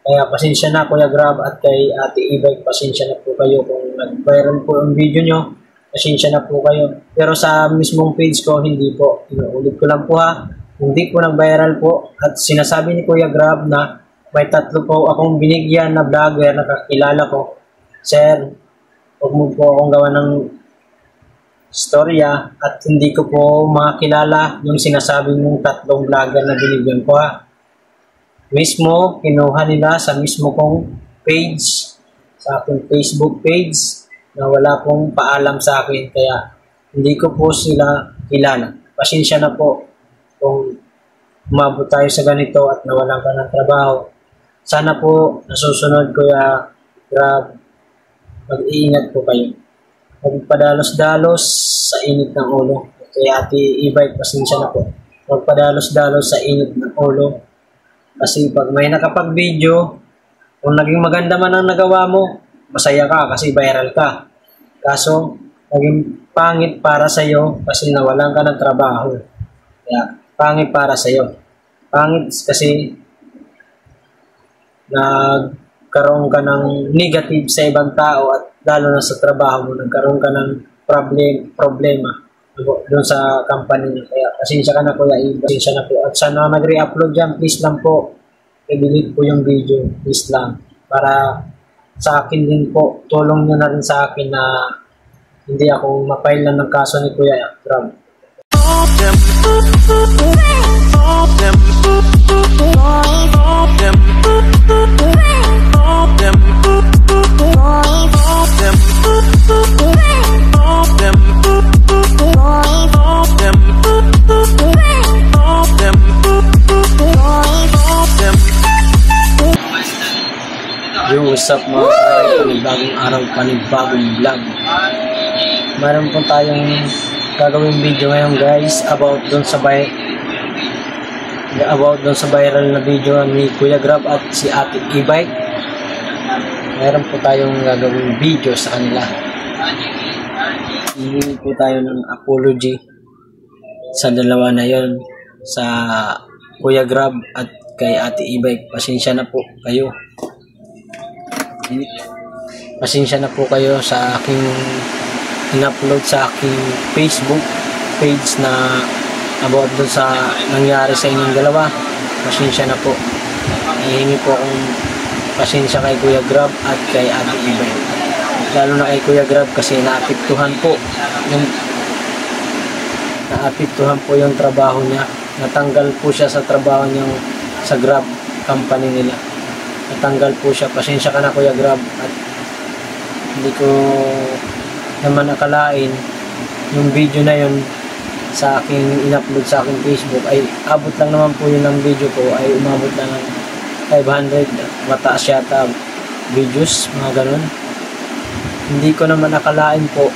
Kaya pasensya na Kuya Grab at kay Ate E-Bike, pasensya na po kayo kung nag-viral po ang video nyo. Pasensya na po kayo. Pero sa mismong page ko, hindi po. Inuulit ko lang po ha. Hindi po nag-viral po. At sinasabi ni Kuya Grab na may 3 po akong binigyan na vlogger na kakilala ko. Sir, huwag mo po akong gawa ng storya at hindi ko po makakilala yung sinasabi mong 3 vlogger na binigyan ko ha. Mismo, kinuha nila sa mismo kong page, sa aking Facebook page, na wala pong paalam sa akin, kaya hindi ko po sila kilala. Pasensya na po kung umabot tayo sa ganito at nawalan ka ng trabaho. Sana po, nasusunod Kuya Grab, mag-iingat po kayo. Magpadalos-dalos sa init ng ulo. Kaya Ate E-Bike, pasensya na po. Magpadalos-dalos sa init ng ulo. Kasi pag may nakapag-video, kung naging maganda man ang nagawa mo, masaya ka kasi viral ka. Kaso, naging pangit para sa'yo kasi nawalan ka ng trabaho. Kaya, pangit para sa'yo. Pangit kasi nagkaroon ka ng negative sa ibang tao at lalo na sa trabaho mo, nagkaroon ka ng problema doon sa company niya. Kaya pasensya ka na Kuya Iba. Pasensya na po. At sana nag-re-upload dyan, please lang po. I-delete po yung video. Please lang. Para sa akin din po, tulong nyo na rin sa akin na hindi ako mapile lang ng kaso ni Kuya Grab. Yung what's up mga karay, panibagong araw, panibagong vlog. Meron po tayong gagawing video ngayon guys about doon sa viral na video ni Kuya Grab at si Ate E-Bike. Meron po tayong gagawing video sa kanila. Hihingi po tayo ng apology sa dalawa na yon, sa Kuya Grab at kay Ate E-Bike. Pasensya na po kayo. Pasensya na po kayo sa aking in-upload sa aking Facebook page na about doon sa nangyari sa inyong dalawa. Pasensya na po. Hihingi po akong pasensya kay Kuya Grab at kay Ate E-Bike. Lalo na kay Kuya Grab kasi naapektuhan po yung trabaho niya. Natanggal po siya sa trabaho niya sa Grab company nila. Natanggal po siya. Pasensya ka na Kuya Grab at hindi ko naman akalain yung video na yun sa aking in-upload sa aking Facebook ay abot lang naman po yun ng video ko ay umabot lang ng 500 mataas yata videos, mga ganun. Hindi ko naman akalain po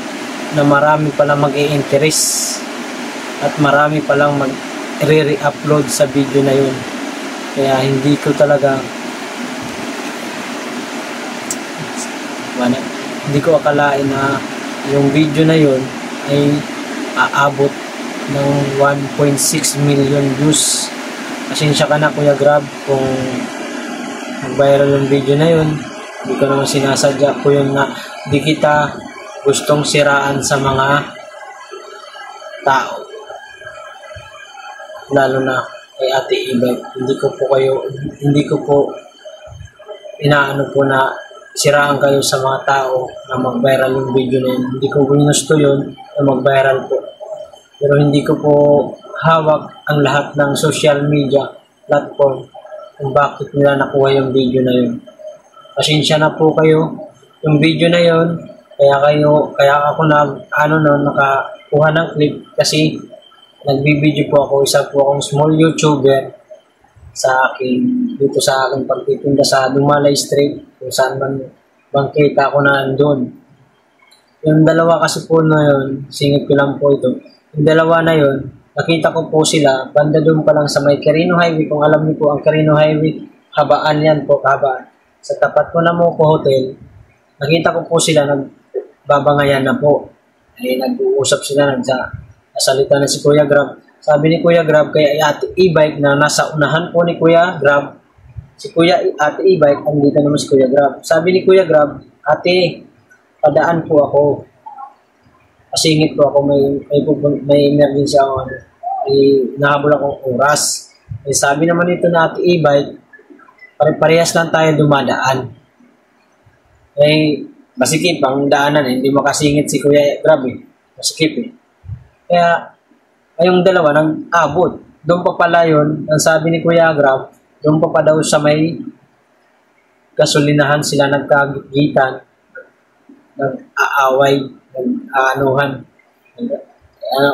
na marami palang mag-i-interest at marami palang mag-re-upload sa video na yun. Kaya hindi ko talaga hindi ko akalain na yung video na yun ay aabot ng 1.6 million views. Pasensya ka na Kuya Grab kung mag-viral yung video na yun. Hindi ko naman sinasadya po yun na di kita gustong siraan sa mga tao. Lalo na kay Ate E-Bike. Hindi ko po inaano po na siraan kayo sa mga tao na mag-viral yung video na yun. Hindi ko ginusto yun na mag-viral po. Pero hindi ko po hawak ang lahat ng social media platform kung bakit nila nakuha yung video na yun. Pasensya na po kayo. Yung video na yun, kaya ako nakakuha ng clip kasi nagbibideo po ako. Isa po akong small YouTuber dito sa aking pagtitinda sa Dumalay Street, kung saan man bangkita ako na andun. Yung dalawa kasi po na yun, singit ko lang po ito. Yung dalawa na yun, nakita ko po sila, banda doon pa lang sa may Carino Highway. Kung alam niyo po ang Carino Highway, habaan yan po, habaan. Sa tapat po na Moco Hotel, nakita ko po sila, nagbabangayan na po. Ay, nag-uusap sila, nagsasalita na si Kuya Grab. Sabi ni Kuya Grab kay Ate E-Bike na nasa unahan po ni Kuya Grab Si Kuya, Ate E-Bike, andito naman si Kuya Grab. Sabi ni Kuya Grab, ate, padaan po ako. Kasingit po ako, may emergency ako. Nahabol akong oras. Sabi naman ito na Ate E-Bike, pare-parehas lang tayo dumadaan. Masikip ang daanan, hindi makasingit si Kuya Grab Masikip Kaya, kayong dalawa nang abot. Doon pa pala yun, ang sabi ni Kuya Grab, doon pa daw sa may gasolinahan sila nagkagitan, nag-aaway, nag-aanuhan.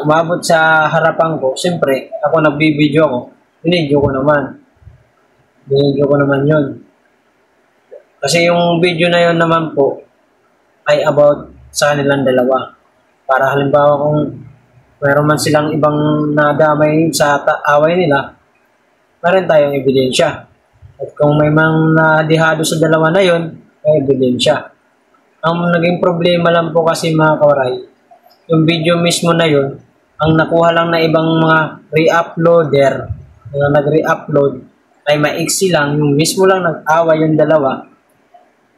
Umabot sa harapan ko, siyempre, ako nagbibideo ako, binidyo ko naman yun. Kasi yung video na yun naman po, ay about sa kanilang dalawa. Para halimbawa kung mayroon man silang ibang nadamay sa away nila, meron tayong ebidensya. At kung may mang nadihado sa dalawa na yun, may ebidensya. Ang naging problema lang po kasi mga kawaray, yung video mismo na yun, ang nakuha lang na ibang mga re-uploader na nag-re-upload ay maiksi lang, yung mismo lang nag-away yung dalawa.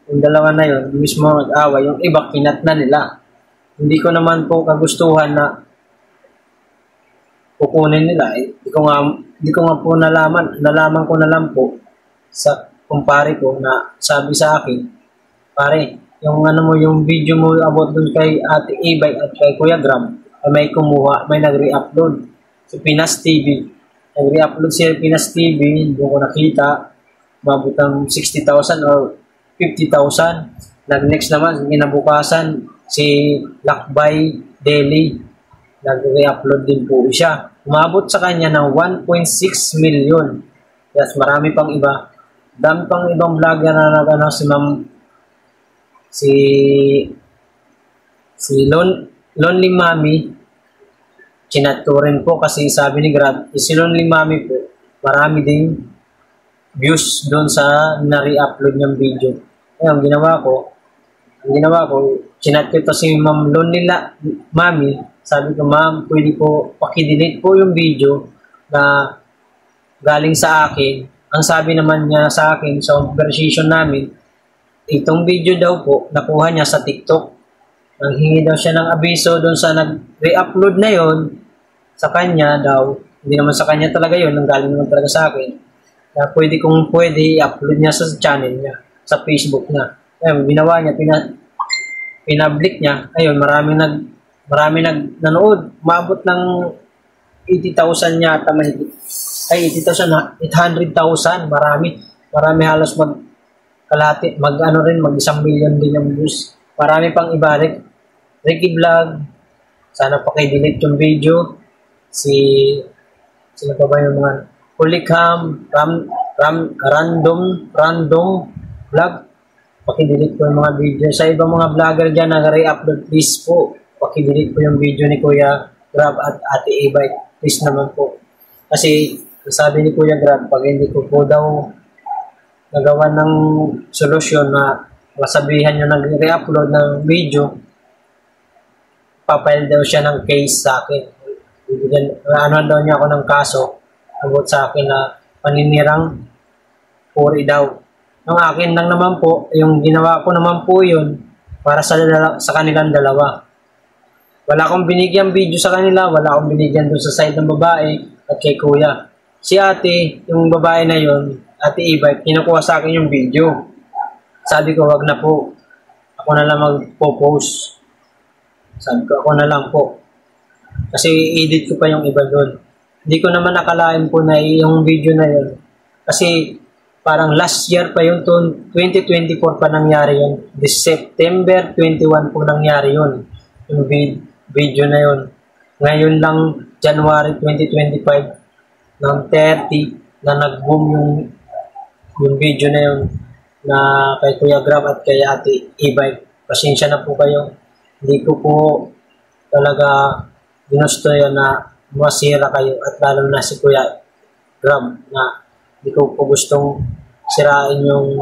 Yung dalawa na yun, yung mismo nag-away, yung iba kinat na nila. Hindi ko naman po kagustuhan na kukunin nila. Hindi ko nga po nalaman ko na lang po sa kumpare ko na sabi sa akin, pare, yung video mo about dun kay Ate E-Bike at kay Kuya Grab, ay may kumuha, may nag-re-upload si Pinas TV. Nag-re-upload si Pinas TV, doon ko nakita, mabot ng 60,000 or 50,000. Next naman, kinabukasan, si Lakbay Daily, nag-re-upload din po siya. Umabot sa kanya ng 1.6 million. Yes, marami pang iba. Dami pang ibang vlogger na nagano si Lonely Mommy. Chinat ko rin po kasi sabi ni Grab, si Lonely Mommy po, marami ding views doon sa na-re-upload niyang video. Kaya ang ginawa ko, chinat ko ito si Ma'am Lonely Mommy. Sabi ko, ma'am, pwede po pakidelete po yung video na galing sa akin. Ang sabi naman niya sa akin sa conversation namin, itong video daw po, nakuha niya sa TikTok. Nanghingi daw siya ng abiso doon sa nag-re-upload na yon sa kanya daw. Hindi naman sa kanya talaga yon, nanggaling naman talaga sa akin. Na pwede i-upload niya sa channel niya, sa Facebook niya. Ayun, ginawa niya, pinablik niya. Ayun, marami nanood. Maabot ng 80,000 yata mahigit. Ay, 80,000, 800,000. Marami halos kalahati, mag 1 million din yung views. Marami pang iba. Ricky Vlog. Sana pakidelete yung video. Sino pa ba yung mga Kulikham, Random Vlog. Pakidelete po yung mga video. Sa ibang mga vlogger dyan na re-upload, please po. Pakidelete po yung video ni Kuya Grab at Ate E-Bike. Please naman po. Kasi sabi ni Kuya Grab, pag hindi ko po daw nagawa ng solusyon na masabihan nyo nag-re-upload ng video, papile daw siya ng case sa akin. Ano daw niya ako ng kaso about sa akin na paninirang puri daw. Ang akin lang naman po, yung ginawa ko naman po yun para sa kanilang dalawa. Wala akong binigyan video sa kanila, wala akong binigyan doon sa side ng babae at kay Kuya. Si ate, yung babae na yun, Ate E-Bike, kinukuha sa akin yung video. Sabi ko, wag na po. Ako na lang magpo-post. Sabi ko, ako na lang po. Kasi edit ko pa yung iba doon. Hindi ko naman nakalain po na yung video na yun. Kasi parang last year pa yung 2024 pa nangyari yun. This September 21 po nangyari yun. Yung video na yun. Ngayon lang, January 2025, ng 30, na nag-boom yung video na yun na kay Kuya Grab at kay Ate E-Bike. Pasensya na po kayo. Hindi ko po talaga ginusto yun na masira kayo at lalo na si Kuya Grab na hindi ko po gustong sirain yung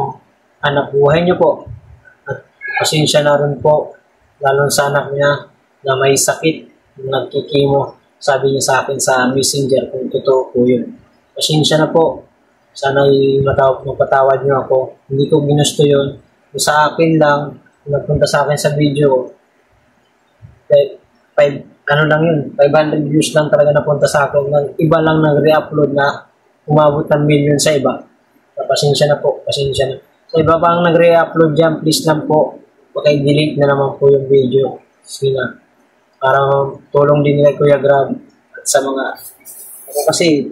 anak buhay niyo po. At pasensya na rin po lalo sa anak niya na may sakit, nagkikimo. Sabi niya sa akin sa messenger kung totoo po yun. Pasensya na po. Sana'y mapatawad niyo ako. Hindi ko ginusto yun. Sa akin lang, nagpunta sa akin sa video, like, ano lang yun, 500 views lang talaga napunta sa akin. Iba lang nag-re-upload na umabot ng million sa iba. Pasensya na po, pasensya na. Sa iba pang nag-re-upload dyan, please lang po, paki-delete na naman po yung video. Sige na. Parang tulong din kay Kuya Grab at sa mga, ako kasi,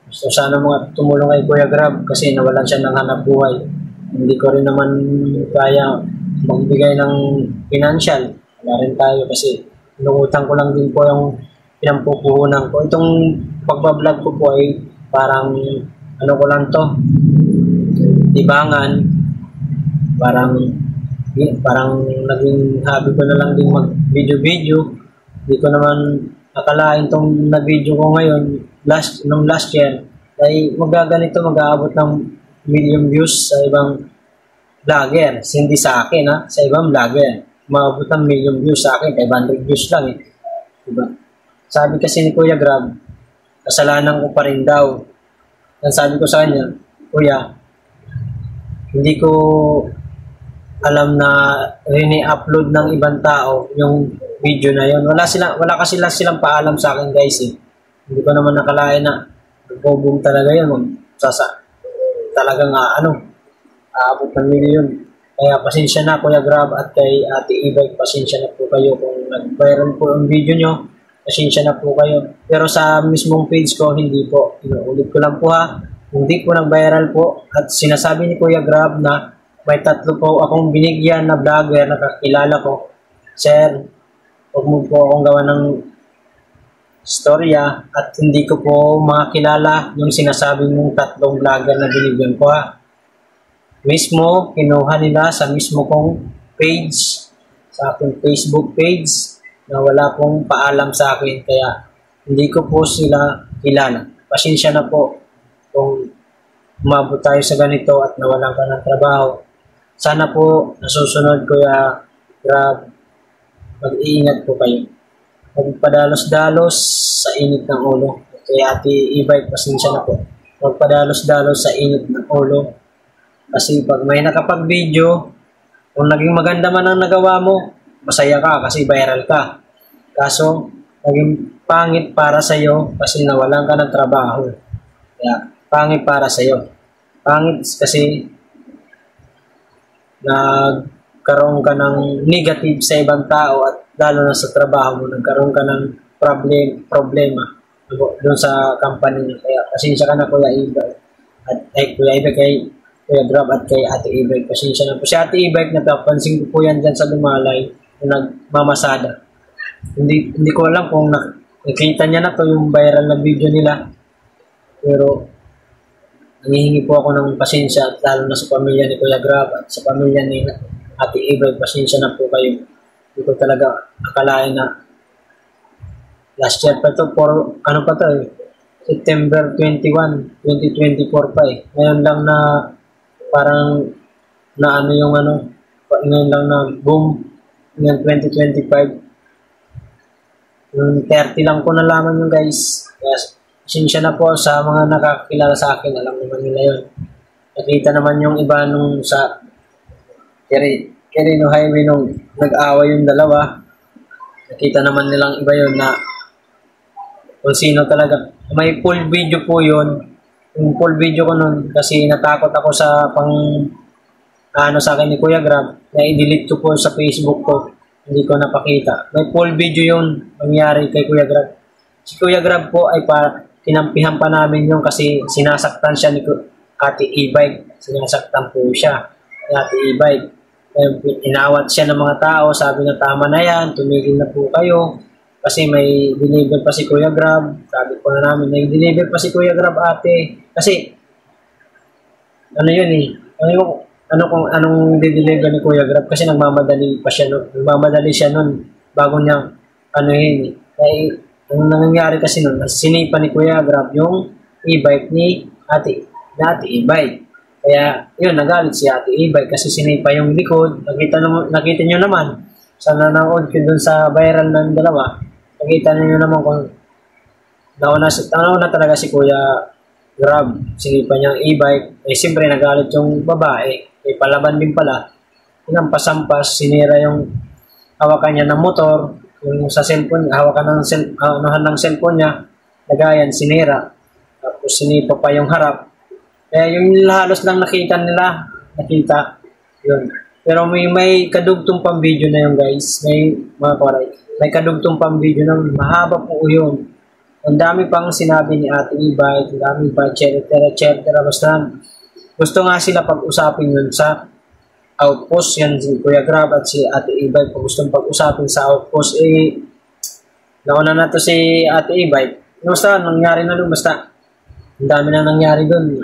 gusto sana mga tumulong kay Kuya Grab kasi nawalan siya ng hanap buhay. Hindi ko rin naman kaya magbigay ng financial. Wala rin tayo kasi inutang ko lang din po yung pinampupuhunan ko. Itong pagbablog ko po ay parang ano ko lang to, libangan, parang naging hobby ko na lang din mag video. Hindi ko naman akalain tong na-video ko ngayon nung last year ay magaganito, mag-aabot ng million views sa ibang vlogger. Hindi sa akin ha, sa ibang vlogger. Maabot ng million views sa akin, 500 views lang eh. Diba? Sabi kasi ni Kuya Grab, kasalanan ko pa rin daw. Ang sabi ko sa kanya, Kuya, hindi ko alam na rini-upload ng ibang tao yung video na yon. Wala kasi silang paalam sa akin guys eh. Hindi ko naman nakalain na boom talaga yun. Talagang aabot ng million. Kaya pasensya na Kuya Grab at kay Ate E-Bike, pasensya na po kayo kung nag-viral po ang video nyo. Pasensya na po kayo. Pero sa mismong page ko, hindi po. Inuulit ko lang po ha. Hindi po nag-viral po. At sinasabi ni Kuya Grab na may 3 po akong binigyan na vlogger na kakilala ko. Sir, huwag mo po akong gawa ng storya at hindi ko po makilala yung sinasabi mong 3 vlogger na binigyan ko ha. Mismo, kinuha nila sa mismo kong page, sa aking Facebook page, na wala pong paalam sa akin, kaya hindi ko po sila kilala. Pasensya na po kung umabot tayo sa ganito at nawalan ka ng trabaho. Sana po, nasusunod Kuya Grab, mag-iingat po kayo. Magpadalos-dalos sa init ng ulo. Kaya Ate E-Bike, pasensya na po. Magpadalos-dalos sa init ng ulo. Kasi pag may nakapag-video, kung naging maganda man ang nagawa mo, masaya ka kasi viral ka. Kaso, naging pangit para sa'yo kasi nawalan ka ng trabaho. Kaya, pangit para sa'yo. Pangit kasi nagkaroon ka ng negative sa ibang tao at lalo na sa trabaho mo, nagkaroon ka ng problema doon sa company niya. Kaya, pasensya ka na Kuya E-Bike. At Kuya E-Bike kay Kuya Grab at kay Ate E-Bike. Pasensya na po. Si Ate E-Bike, napapansin ko po yan dyan sa Dumalay na nagmamasada. Hindi ko alam kung nakita niya na to yung viral na video nila. Pero, nangihingi po ako ng pasensya at lalo na sa pamilya ni Kuya Grab at sa pamilya ni Ate E-Bike. Pasensya na po kayo. Hindi ko talaga akalain na last year pa to, September 21, 2024 pa eh. Ngayon lang na parang ngayon lang na boom, ngayon 2025. Yung 30 lang po nalaman yun guys. Kaya pasensya na po sa mga nakakilala sa akin, alam naman nila yun. Nakita naman yung iba nung sa Quirino Highway nung nag-away yung dalawa. Nakita naman nilang iba yun na kung sino talaga. May full video po yun. Yung full video ko nun kasi natakot ako sa sa akin ni Kuya Grab na i-delete ko po sa Facebook ko. Hindi ko napakita. May full video yun nangyari kay Kuya Grab. Si Kuya Grab po ay kinampihan pa namin yun kasi sinasaktan siya ni Ate E-Bike. Sinasaktan po siya ni Ate E-Bike. Inawat siya ng mga tao. Sabi na tama na yan. Tumigil na po kayo. Kasi may deliver pa si Kuya Grab. Sabi po na namin, may deliver pa si Kuya Grab ate. Kasi, yun eh. Anong deliver ni Kuya Grab? Kasi nagmamadali siya nun. Bago niya, eh. Kaya, ang nangyari kasi nun, sinipa ni Kuya Grab yung e-bike ni Ate E-Bike. Kaya, yun, nagalit si Ate E-Bike kasi sinipa yung likod. Nakita nyo naman, sa nanood ko dun sa viral ng dalawa, nakita niyo naman kung nauna talaga si Kuya Grab, sinipan niyang e-bike. Eh, siyempre, nagalit yung babae. Eh, palaban din pala. Pasampas, sinira yung hawakan niya ng motor, yung sa cellphone, hawakan ng cellphone niya, lagayan, sinira. Tapos sinipa pa yung harap. Kaya yung halos lang nakita, yun. Pero may kadugtong pang video na yun, guys. Mga kawaray, may kadugtong pang video na mahaba po yun. Ang dami pang sinabi ni Ate e-bike, ang dami pa, etc. Basta gusto nga sila pag-usapin yun sa outpost. Yan si Kuya Grab at si Ate e-bike. Kung gustong pag-usapin sa outpost, eh, nauna na to si Ate e-bike. Basta, nangyari na doon. Basta, ang dami na nangyari doon.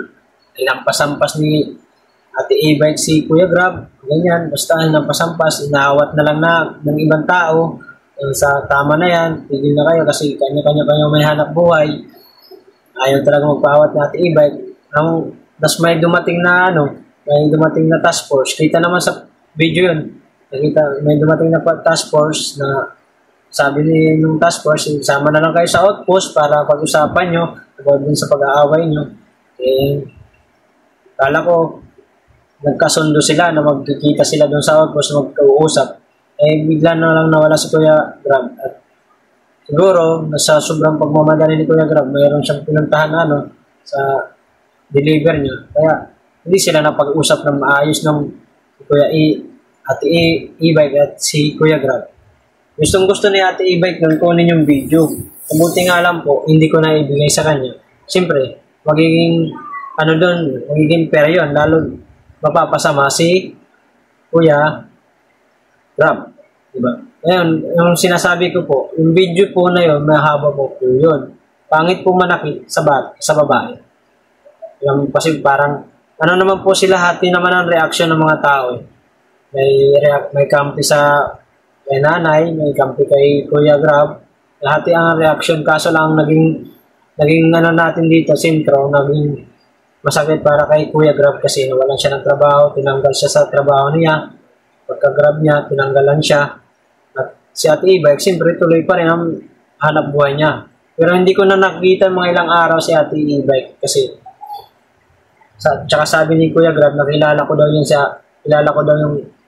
Inampas-ampas ni Ate e-bike si Kuya Grab. Ganyan. Basta, inampas-ampas. Inaawat na lang ng ibang tao. Sa tama na yan, tigil na kayo kasi kanya-kanya kayo may hanap buhay. Ayaw talaga magpaawat ni Ate e-bike. Tas may dumating na task force. Kita naman sa video yun. May dumating na task force na sabi nung task force, sama na lang kayo sa outpost para pag-usapan nyo about din sa pag-aaway nyo. Eh, kala ko, nagkasundo sila na magkikita sila doon sa outpost na magkausap. Eh, bigla na lang nawala si Kuya Grab. At siguro, sa sobrang pagmamadali ni Kuya Grab, mayroon siyang pinuntahan sa deliver niya. Kaya, hindi sila napag-usap ng maayos ng Ate e-bike at si Kuya Grab. Gusto ni Ate e-bike nang kunin yung video. Kabuti nga lang po, hindi ko na ibigay sa kanya. Siyempre, magiging pera yun. Lalo, mapapasama si Kuya Grab, diba? Ngayon, yung sinasabi ko po, yung video po na yun, mahaba po yun. Pangit po manakit sa babae. Kasi parang, naman po sila, hati naman ang reaction ng mga tao. May kampi kay nanay, may kampi kay Kuya Grab. Hati ang reaction, kaso lang naging natin dito, sentro, naging masakit para kay Kuya Grab kasi nawalan siya ng trabaho, tinanggal siya sa trabaho niya. Pagka-grab niya, tinanggalan siya. At si Ate e-bike, siyempre tuloy pa rin ang hanap buhay niya. Pero hindi ko na nakita mga ilang araw si Ate e-bike kasi tsaka sabi ni Kuya Grab, kilala ko daw yung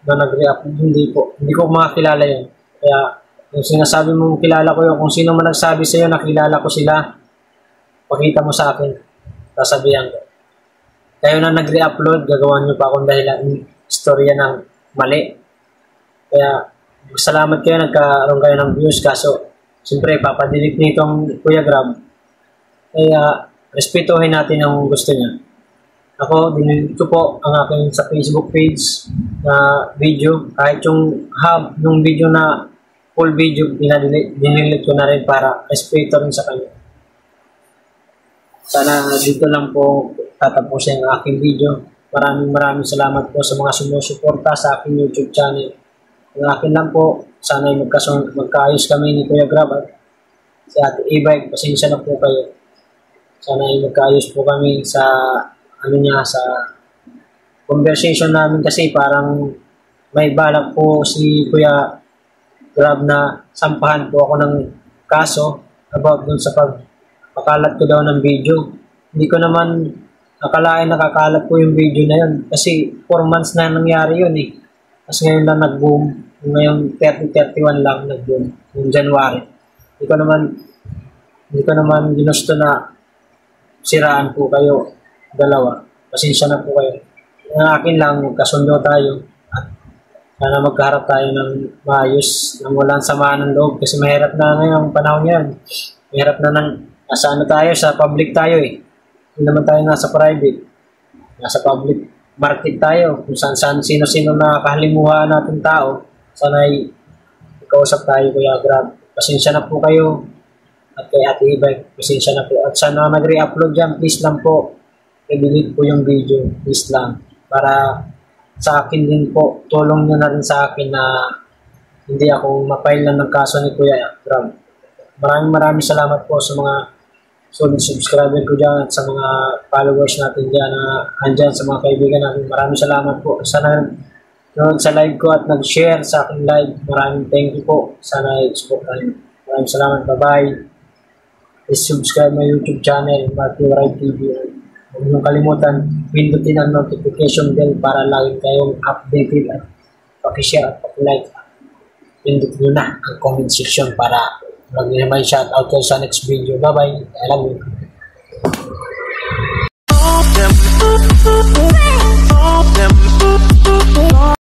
na nag-react. Hindi ko makakilala yun. Kaya yung sinasabi mo, kilala ko yun. Kung sino man nagsabi sa'yo, nakilala ko sila, pakita mo sa akin. Sasabihan ko. Kayo na nag-re-upload, gagawan nyo pa akong dahilan istorya ng mali. Kaya, salamat kayo, nagkaroon kayo ng views. Kaso, siyempre, papadilik nitong Kuya Grab. Kaya, respetuhin natin ang gusto niya. Ako, dinilit ko po ang aking sa Facebook page na video. Kahit yung video na full video, dinilit ko na rin para respeto rin sa kanya. Sana dito lang po tatapusin ang aking video. Maraming salamat po sa mga sumusuporta sa aking YouTube channel. Ang akin lang po, sana magkaayos kami ni Kuya Grab at si Ate e-bike. Pasensya na po kayo. Sana magkaayos po kami sa sa conversation namin kasi parang may balak po si Kuya Grab na sampahan po ako ng kaso about dun sa pagpakalat ko daw ng video. Hindi ko naman akalain nakakalat po yung video na yun kasi 4 months na nangyari yun eh. Tapos ngayon lang nag-boom. Ngayon 30-31 lang nag-boom. Yung January. Hindi ko naman ginusto na siraan po kayo dalawa. Pasensya na po kayo. Ang akin lang, magkasundo tayo at sana magkaharap tayo ng maayos nang walang samaan ng loob kasi mahirap na ngayong panahon yan. Mahirap na nasa tayo, sa public tayo eh. Hindi naman tayo nasa private. Nasa public market tayo. Kung saan sino-sino na kahalimuhan natin tao. Sana ay ikausap tayo, Kuya Grab. Pasensya na po kayo. At kay Ate e-bike, pasensya na po. At sana nag-re-upload dyan, please lang po. I-delete po yung video, please lang. Para sa akin din po, tulong nyo na rin sa akin na hindi ako mapile lang ng kaso ni Kuya Grab. Maraming salamat po sa mga solid subscriber ko dyan at sa mga followers natin dyan na andyan sa mga kaibigan natin. Maraming salamat po. Sana nanood sa live ko at nag-share sa aking live. Maraming thank you po. Sana i-support tayo. Maraming salamat. Bye-bye. Please subscribe my YouTube channel, Matthew Wright TV. Huwag niyong kalimutan, pindutin ang notification bell para lagi kayong updated at pakishare at pakilike. Pindutin nyo na ang comment section para mag-remind shoutout kayo sa next video. Bye-bye. I love you.